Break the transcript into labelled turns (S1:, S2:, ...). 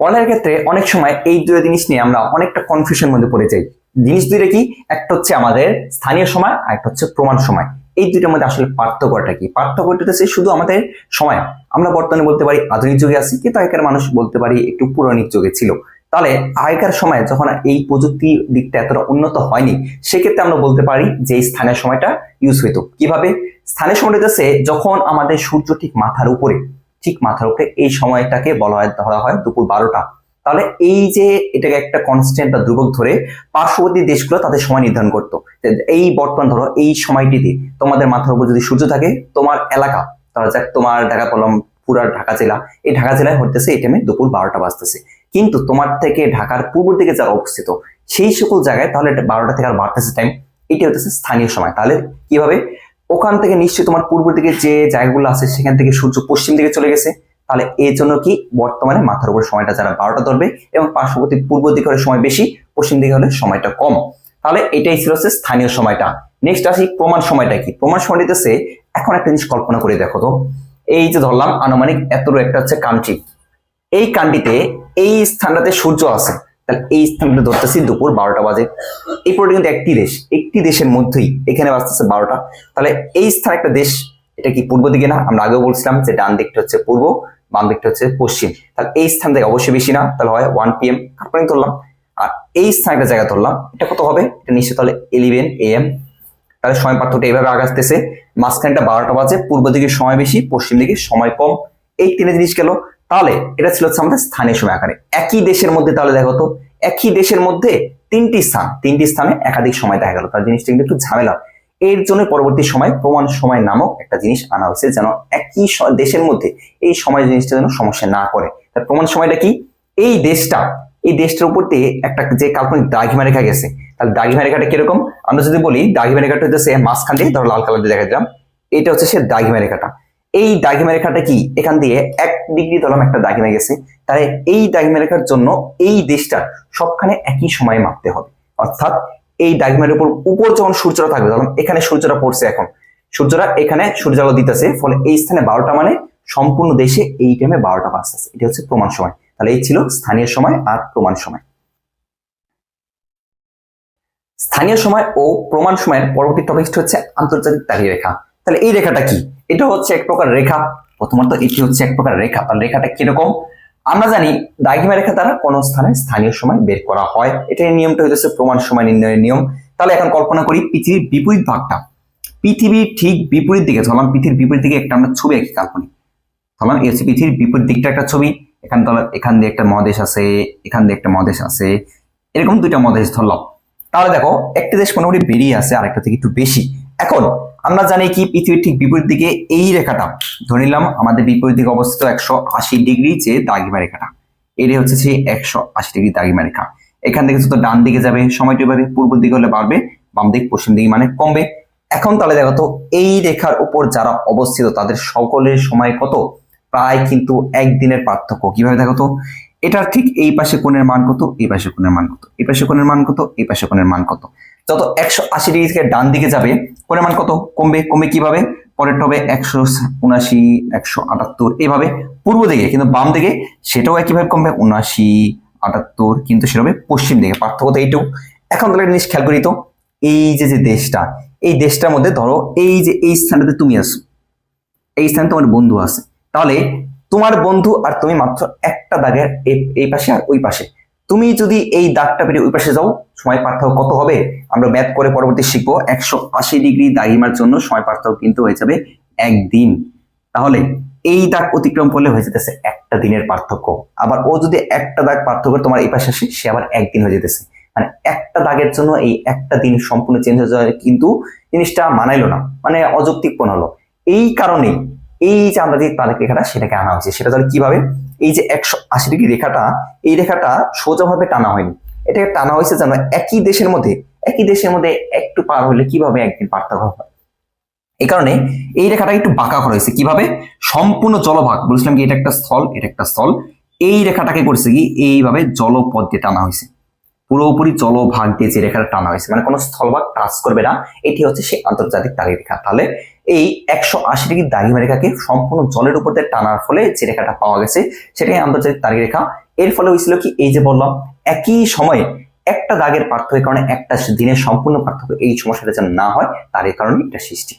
S1: পড়ার ক্ষেত্রে অনেক সময় এই দুটো জিনিস নিয়ে আমরা অনেকটা কনফিউশন মধ্যে পড়ে যাই। জিনিস দুইটা কি? একটা হচ্ছে আমাদের স্থানীয় সময় আর একটা হচ্ছে প্রমাণ সময়। এই দুইটার মধ্যে আসলে পার্থক্যটা কি? পার্থক্যটা হচ্ছে শুধু আমাদের সময়। আমরা বর্তমানে বলতে পারি আধুনিক যুগে আছি, কিন্তু আগেকার মানুষ বলতে পারি একটু পৌরাণিক যুগে ছিল। তাহলে আগেকার সময় যখন এই প্রযুক্তি দিকটা এতটা উন্নত হয়নি, সেক্ষেত্রে আমরা বলতে পারি যে এই স্থানীয় সময়টা ইউজ হইতো। কিভাবে? স্থানীয় সময়টা হচ্ছে যখন আমাদের সূর্য ঠিক মাথার উপরে এই সময়টাকে বলা হয়, ধরা হয় দুপুর 12টা। তাহলে এই যে এটাকে একটা কনস্ট্যান্ট বা ধ্রুবক ধরে পার্শ্ববর্তী দেশগুলো তাদের সময় নির্ধারণ করতো। এই বর্তমান ধরো এই সময়টিতে তোমাদের মাথার উপর যদি সূর্য থাকে, তোমার এলাকা, ধরা যাক তোমার ঢাকা বললাম পুরা ঢাকা জেলা, এই ঢাকা জেলায় হতেছে এই টাইমে দুপুর 12টা বাজতেছে। কিন্তু তোমার থেকে ঢাকার পূর্ব দিকে যারা অবস্থিত সেই সকল জায়গায় তাহলে 12টা থেকে আর বাড়তেছে টাইম, এটি হতেছে স্থানীয় সময়। তাহলে কিভাবে? ওখান থেকে নিশ্চয়ই তোমার পূর্ব দিকে যে জায়গাগুলো আছে সেখান থেকে সূর্য পশ্চিম দিকে চলে গেছে। তাহলে এর জন্য কি বর্তমানে মাথার উপর সময়টা যারা 12টা ধরবে এবং পার্শ্ববর্তী পূর্ব দিকে হলে সময় বেশি, পশ্চিম দিকে হলে সময়টা কম। তাহলে এটাই ছিল হচ্ছে স্থানীয় সময়টা। নেক্সট আসি প্রমাণ সময়টা কি? প্রমাণ সময় দিতেছে, এখন একটা জিনিস কল্পনা করে দেখো তো, এই যে ধরলাম আনুমানিক এতটুকু একটা হচ্ছে কান্ট্রি, এই কান্ট্রিতে এই স্থানটাতে সূর্য আছে, তাহলে এই স্থানটা ধরতেছি দুপুর 12টা বাজে। এই পুরোটা কিন্তু একটি দেশের মধ্যেই এখানে বাজতেছে 12টা। তাহলে এই স্থান একটা দেশ, এটা কি পূর্ব দিকে না? আমরা আগেও বলছিলাম যে ডান দিকটা হচ্ছে পূর্ব, বাম দিকটা হচ্ছে পশ্চিম। তাহলে এই স্থান থেকে অবশ্যই বেশি না, তাহলে হয় 1 PM তারপরে ধরলাম। আর এই স্থান একটা জায়গা ধরলাম, এটা কত হবে? এটা নিশ্চয় তাহলে 11 AM। তাহলে সময় পার্থক্যটা এইভাবে আগাতেছে, মাঝখানটা 12টা বাজে, পূর্ব দিকে সময় বেশি, পশ্চিম দিকে সময় কম। এই তিনটে জিনিস গেল। তাহলে এটা ছিল হচ্ছে আমাদের স্থানীয় সময় আকারে। একই দেশের মধ্যে তাহলে দেখো তো, একই দেশের মধ্যে তিনটি স্থানে একাধিক সময় দেখা গেল, তার জিনিসটা কিন্তু একটু ঝামেলা। এর জন্য পরবর্তী সময় প্রমাণ সময় নামক একটা জিনিস আনা হয়েছে, যেন একই দেশের মধ্যে এই সময় জিনিসটা যেন সমস্যা না করে। তার প্রমাণ সময়টা কি? এই দেশটার উপর দিয়ে একটা যে কাল্পনিক দ্রাঘিমা রেখা গেছে, তাহলে দ্রাঘিমা রেখাটা কিরকম? আমরা যদি বলি দ্রাঘিমা রেখাটা হচ্ছে মাঝখান দিয়ে, ধরো লাল কালার দিয়ে দেখা দিলাম, এটা হচ্ছে সে দ্রাঘিমা রেখাটা। এই দ্রাঘিমা রেখাটা কি? এখান দিয়ে 1 ডিগ্রি ধরলাম একটা দ্রাঘিমা গেছে, তাহলে এই দ্রাঘিমা রেখার জন্য এই দেশটা সবখানে একই সময়ে মাপতে হবে। অর্থাৎ এই দ্রাঘিমার উপর যখন সূর্যটা থাকবে, ধরুন এখানে সূর্যটা পড়ছে, এখন সূর্যটা এখানে সূর্যালো দিতেছে, ফলে এই স্থানে 12টা মানে সম্পূর্ণ দেশে এই টাইমে 12টা বাজতেছে। এটা হচ্ছে প্রমাণ সময়। তাহলে এই ছিল স্থানীয় সময় আর প্রমাণ সময়। স্থানীয় সময় ও প্রমাণ সময়ের পরবর্তী টপিক হচ্ছে আন্তর্জাতিক তারিখ রেখা। তাহলে এই রেখাটা কি? এটা হচ্ছে এক প্রকার রেখা। প্রথমত এটি হচ্ছে এক প্রকার রেখা। তাহলে রেখাটা কিরকম? আমরা জানি দ্রাঘিমা রেখা দ্বারা কোন স্থানে স্থানীয় সময় বের করা হয়, এটার নিয়মটা হচ্ছে প্রমাণ সময় নির্ণয়ের নিয়ম। তাহলে এখন কল্পনা করি পৃথিবীর বিপরীত ভাগটা, পৃথিবীর ঠিক বিপরীত দিকে ধরলাম, পৃথিবীর বিপরীত দিকে একটা আমরা ছবি আঁকি কাল্পনিক। ধরলাম এই হচ্ছে পৃথিবীর বিপরীত দিকটা একটা ছবি। এখানে ধরলাম এখান দিয়ে একটা মহাদেশ আছে, এখান দিয়ে একটা মহাদেশ আছে, এরকম দুইটা মহাদেশ ধরলাম। তাহলে দেখো একটা দেশ মোটামুটি বেরিয়ে আছে আরেকটা থেকে একটু বেশি। এখন আমরা জানি কি পৃথিবীর ঠিক বিপরীত দিকে এই রেখাটা, ধরে নিলাম আমাদের বিপরীত দিকে অবস্থিত 180 ডিগ্রি যে দ্রাঘিমা রেখাটা, এটাই হচ্ছে সেই 180 ডিগ্রি দ্রাঘিমা রেখা। এখান থেকে যত ডান দিকে যাবে সময়টি এভাবে, পূর্ব দিকে হলে বাড়বে, বাম দিক পশ্চিম দিকে মানে কমবে। এখন তাহলে দেখো তো এই রেখার উপর যারা অবস্থিত তাদের সকলের সময় কত? প্রায় কিন্তু একদিনের পার্থক্য। কিভাবে দেখো তো, এটার ঠিক এই পাশে কোণের মান কত, এই পাশে কোণের মান কত, এই পাশে কোণের মান কত, এই পাশে কোণের মান কত। যত 180 ডিগ্রি থেকে ডান দিকে যাবে কোণের মান কত? কমবে। কমবে কিভাবে? পরেরটা হবে 179, 178, এইভাবে পূর্ব দিকে। কিন্তু বাম দিকে সেটাও একইভাবে কমবে, 79, 78, কিন্তু সেটা হবে পশ্চিম দিকে। পার্থক্য তো এইটুকু। এখন তাহলে জিনিস খেয়াল করি তো, এই যে যে দেশটা, এই দেশটার মধ্যে ধরো এই যে এই স্থানটাতে তুমি আছো, এই স্থানে তোমার বন্ধু আছে, তাহলে তোমার বন্ধু আর তুমি মাত্র একটা দাগের এই পাশে আর ওই পাশে। তুমি যদি এই দাগটা পেরিয়ে ওই পাশে যাও, সময় পার্থক্য কত হবে? আমরা ম্যাথ করে পরবর্তী শিখবো। 180 ডিগ্রি দ্রাঘিমার জন্য সময় পার্থক্য কিন্তু হয়ে যাবে একদিন। তাহলে এই দাগ অতিক্রম করলে হয়ে যেতেছে একটা দিনের পার্থক্য। আবার ও যদি একটা দাগ পার্থক্য তোমার এই পাশে আসে, সে আবার একদিন হয়ে যেতেছে। মানে একটা দাগের জন্য এই একটা দিন সম্পূর্ণ চেঞ্জ হয়ে যায়, কিন্তু জিনিসটা মানাইলো না, মানে অযৌক্তিকপূর্ণ হলো। এই কারণে এই যে আমরা যে তারিখ রেখাটা সেটাকে আনা হয়েছে। সেটা তাহলে কিভাবে? এই যে 180 ডিগ্রি রেখাটা, এই রেখাটা সোজাভাবে টানা হয়নি, এটাকে টানা হয়েছে যেন একই দেশের মধ্যে একটু পার হলে কিভাবে একদিন পার্থক্য হয়। এই কারণে এই রেখাটা একটু বাঁকা করা হয়েছে। কিভাবে? সম্পূর্ণ জলভাগ, বলছিলাম কি এটা একটা স্থল, এটা একটা স্থল, এই রেখাটাকে করছে কি এইভাবে জলপথ দিয়ে টানা হয়েছে, পুরোপুরি জলভাগ দিয়ে যে রেখাটা টানা হয়েছে, মানে কোনো স্থলভাগ টাচ করবে না। এটি হচ্ছে সেই আন্তর্জাতিক তারিখ রেখা। তাহলে এই 180 ডিগ্রি দ্রাঘিমা রেখাকে সম্পূর্ণ জলের উপর দিয়ে টানার ফলে যে রেখাটা পাওয়া গেছে সেটাই আন্তর্জাতিক তারিখ রেখা। এর ফলে হয়েছিল কি, এই যে বললাম একই সময়ে একটা দাগের পার্থক্যের কারণে একটা দিনের সম্পূর্ণ পার্থক্য এই সমস্যাটা যেন না হয়, তার এই কারণে এটা সৃষ্টি।